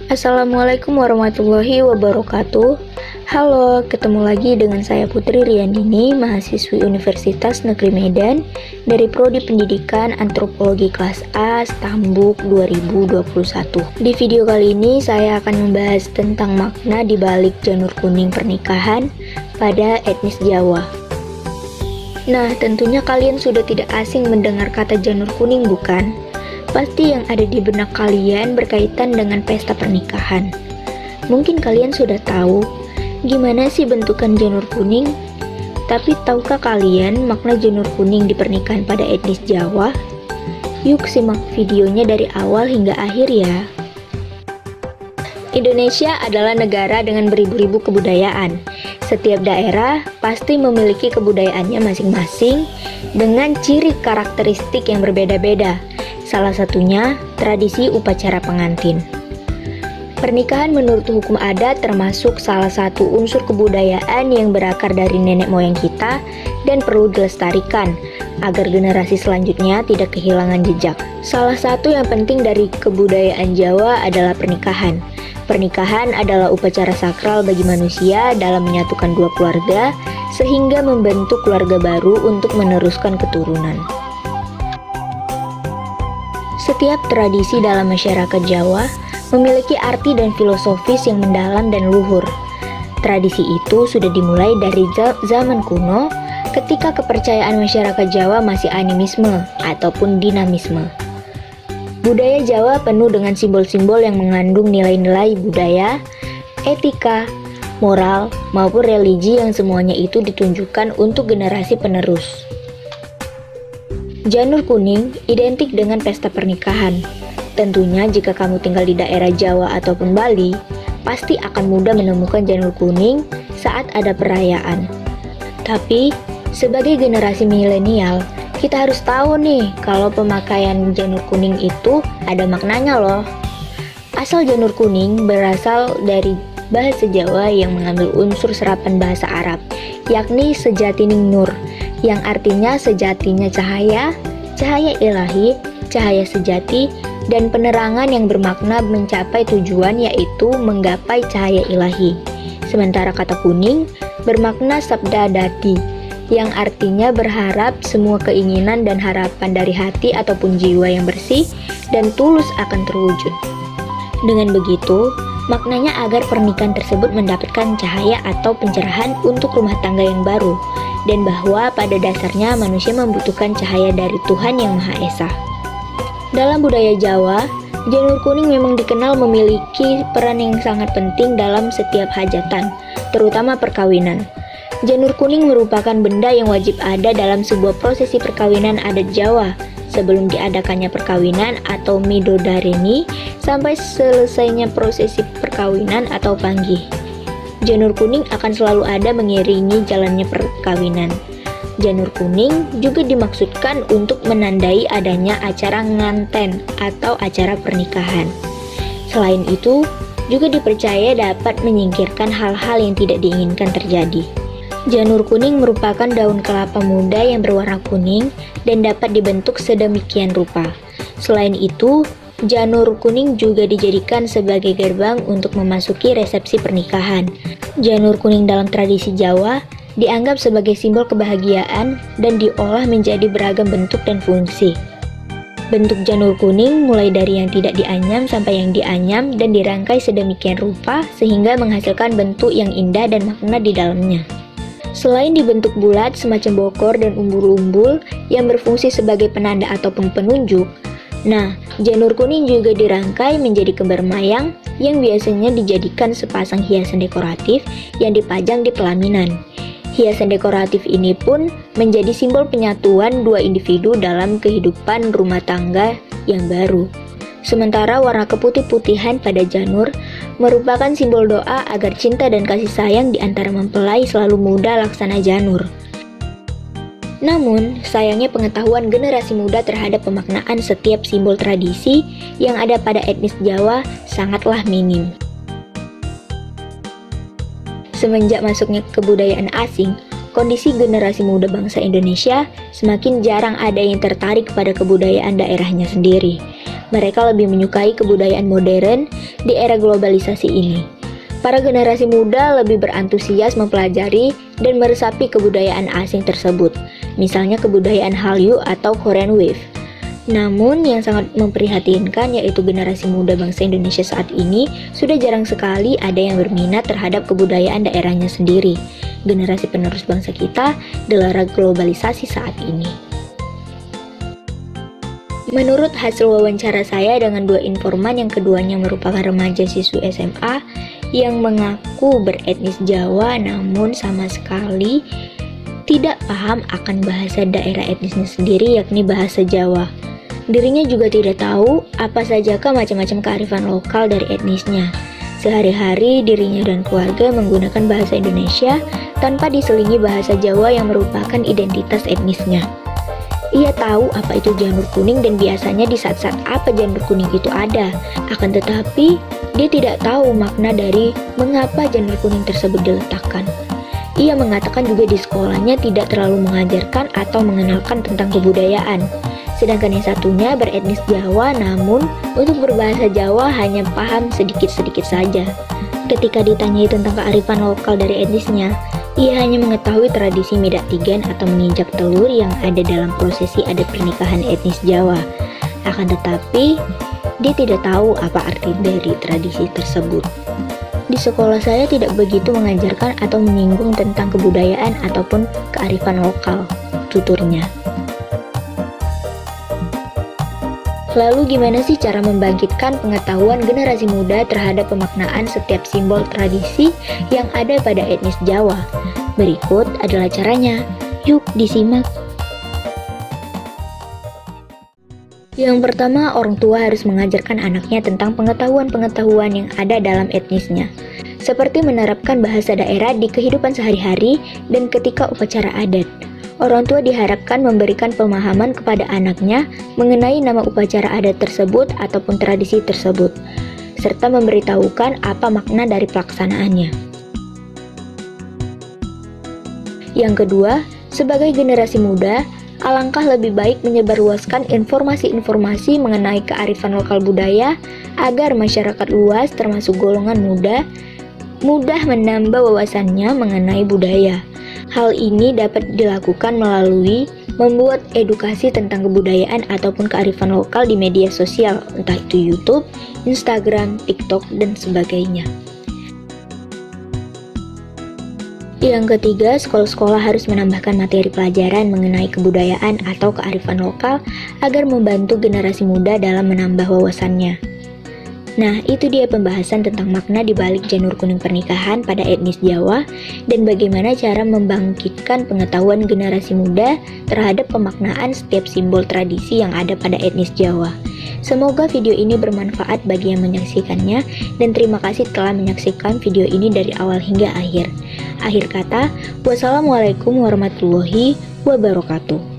Assalamualaikum warahmatullahi wabarakatuh. Halo, ketemu lagi dengan saya Putri Riandini, mahasiswi Universitas Negeri Medan dari Prodi Pendidikan Antropologi kelas A Stambuk 2021. Di video kali ini saya akan membahas tentang makna di balik janur kuning pernikahan pada etnis Jawa. Nah, tentunya kalian sudah tidak asing mendengar kata janur kuning, bukan? Pasti yang ada di benak kalian berkaitan dengan pesta pernikahan. Mungkin kalian sudah tahu gimana sih bentukan janur kuning? Tapi tahukah kalian makna janur kuning di pernikahan pada etnis Jawa? Yuk simak videonya dari awal hingga akhir ya. Indonesia adalah negara dengan beribu-ribu kebudayaan. Setiap daerah pasti memiliki kebudayaannya masing-masing dengan ciri karakteristik yang berbeda-beda. Salah satunya tradisi upacara pengantin. Pernikahan menurut hukum adat termasuk salah satu unsur kebudayaan yang berakar dari nenek moyang kita dan perlu dilestarikan agar generasi selanjutnya tidak kehilangan jejak. Salah satu yang penting dari kebudayaan Jawa adalah pernikahan. Pernikahan adalah upacara sakral bagi manusia dalam menyatukan dua keluarga sehingga membentuk keluarga baru untuk meneruskan keturunan. Setiap tradisi dalam masyarakat Jawa memiliki arti dan filosofis yang mendalam dan luhur. Tradisi itu sudah dimulai dari zaman kuno ketika kepercayaan masyarakat Jawa masih animisme ataupun dinamisme. Budaya Jawa penuh dengan simbol-simbol yang mengandung nilai-nilai budaya, etika, moral, maupun religi yang semuanya itu ditunjukkan untuk generasi penerus. Janur kuning identik dengan pesta pernikahan. Tentunya jika kamu tinggal di daerah Jawa ataupun Bali, pasti akan mudah menemukan janur kuning saat ada perayaan. Tapi, sebagai generasi milenial, kita harus tahu nih kalau pemakaian janur kuning itu ada maknanya loh. Asal janur kuning berasal dari bahasa Jawa yang mengambil unsur serapan bahasa Arab, yakni sejatining nur, yang artinya sejatinya cahaya, cahaya ilahi, cahaya sejati, dan penerangan yang bermakna mencapai tujuan yaitu menggapai cahaya ilahi. Sementara kata kuning bermakna sabda dati, yang artinya berharap semua keinginan dan harapan dari hati ataupun jiwa yang bersih dan tulus akan terwujud. Dengan begitu, maknanya agar pernikahan tersebut mendapatkan cahaya atau pencerahan untuk rumah tangga yang baru, dan bahwa pada dasarnya manusia membutuhkan cahaya dari Tuhan Yang Maha Esa. Dalam budaya Jawa, janur kuning memang dikenal memiliki peran yang sangat penting dalam setiap hajatan, terutama perkawinan. Janur kuning merupakan benda yang wajib ada dalam sebuah prosesi perkawinan adat Jawa, sebelum diadakannya perkawinan atau midodareni sampai selesainya prosesi perkawinan atau panggih. Janur kuning akan selalu ada mengiringi jalannya perkawinan. Janur kuning juga dimaksudkan untuk menandai adanya acara nganten atau acara pernikahan. Selain itu, juga dipercaya dapat menyingkirkan hal-hal yang tidak diinginkan terjadi. Janur kuning merupakan daun kelapa muda yang berwarna kuning dan dapat dibentuk sedemikian rupa. Selain itu, janur kuning juga dijadikan sebagai gerbang untuk memasuki resepsi pernikahan. Janur kuning dalam tradisi Jawa dianggap sebagai simbol kebahagiaan dan diolah menjadi beragam bentuk dan fungsi. Bentuk janur kuning mulai dari yang tidak dianyam sampai yang dianyam dan dirangkai sedemikian rupa sehingga menghasilkan bentuk yang indah dan makna di dalamnya. Selain dibentuk bulat semacam bokor dan umbul-umbul yang berfungsi sebagai penanda ataupun penunjuk, nah, janur kuning juga dirangkai menjadi kembar mayang yang biasanya dijadikan sepasang hiasan dekoratif yang dipajang di pelaminan. Hiasan dekoratif ini pun menjadi simbol penyatuan dua individu dalam kehidupan rumah tangga yang baru. Sementara warna keputih-putihan pada janur merupakan simbol doa agar cinta dan kasih sayang di antara mempelai selalu mudah laksana janur. Namun, sayangnya pengetahuan generasi muda terhadap pemaknaan setiap simbol tradisi yang ada pada etnis Jawa sangatlah minim. Semenjak masuknya kebudayaan asing, kondisi generasi muda bangsa Indonesia semakin jarang ada yang tertarik pada kebudayaan daerahnya sendiri. Mereka lebih menyukai kebudayaan modern di era globalisasi ini. Para generasi muda lebih berantusias mempelajari dan meresapi kebudayaan asing tersebut, misalnya kebudayaan Hallyu atau Korean Wave. Namun yang sangat memprihatinkan yaitu generasi muda bangsa Indonesia saat ini sudah jarang sekali ada yang berminat terhadap kebudayaan daerahnya sendiri. Generasi penerus bangsa kita dilarang globalisasi saat ini. Menurut hasil wawancara saya dengan dua informan yang keduanya merupakan remaja siswi SMA yang mengaku beretnis Jawa namun sama sekali tidak paham akan bahasa daerah etnisnya sendiri yakni bahasa Jawa. Dirinya juga tidak tahu apa sajakah macam-macam kearifan lokal dari etnisnya. Sehari-hari dirinya dan keluarga menggunakan bahasa Indonesia tanpa diselingi bahasa Jawa yang merupakan identitas etnisnya. Ia tahu apa itu janur kuning dan biasanya di saat-saat apa janur kuning itu ada. Akan tetapi, dia tidak tahu makna dari mengapa janur kuning tersebut diletakkan. Ia mengatakan juga di sekolahnya tidak terlalu mengajarkan atau mengenalkan tentang kebudayaan. Sedangkan yang satunya beretnis Jawa namun untuk berbahasa Jawa hanya paham sedikit-sedikit saja. Ketika ditanyai tentang kearifan lokal dari etnisnya, ia hanya mengetahui tradisi midak tigan atau menginjak telur yang ada dalam prosesi adat pernikahan etnis Jawa. Akan tetapi, dia tidak tahu apa arti dari tradisi tersebut. Di sekolah saya tidak begitu mengajarkan atau menyinggung tentang kebudayaan ataupun kearifan lokal, tuturnya. Lalu gimana sih cara membangkitkan pengetahuan generasi muda terhadap pemaknaan setiap simbol tradisi yang ada pada etnis Jawa? Berikut adalah caranya. Yuk disimak. Yang pertama, orang tua harus mengajarkan anaknya tentang pengetahuan-pengetahuan yang ada dalam etnisnya, seperti menerapkan bahasa daerah di kehidupan sehari-hari dan ketika upacara adat. Orang tua diharapkan memberikan pemahaman kepada anaknya mengenai nama upacara adat tersebut ataupun tradisi tersebut, serta memberitahukan apa makna dari pelaksanaannya. Yang kedua, sebagai generasi muda, alangkah lebih baik menyebarluaskan informasi-informasi mengenai kearifan lokal budaya agar masyarakat luas termasuk golongan muda mudah menambah wawasannya mengenai budaya. Hal ini dapat dilakukan melalui membuat edukasi tentang kebudayaan ataupun kearifan lokal di media sosial, entah itu YouTube, Instagram, TikTok, dan sebagainya. Yang ketiga, sekolah-sekolah harus menambahkan materi pelajaran mengenai kebudayaan atau kearifan lokal agar membantu generasi muda dalam menambah wawasannya. Nah, itu dia pembahasan tentang makna di balik janur kuning pernikahan pada etnis Jawa dan bagaimana cara membangkitkan pengetahuan generasi muda terhadap pemaknaan setiap simbol tradisi yang ada pada etnis Jawa. Semoga video ini bermanfaat bagi yang menyaksikannya dan terima kasih telah menyaksikan video ini dari awal hingga akhir. Akhir kata, wassalamualaikum warahmatullahi wabarakatuh.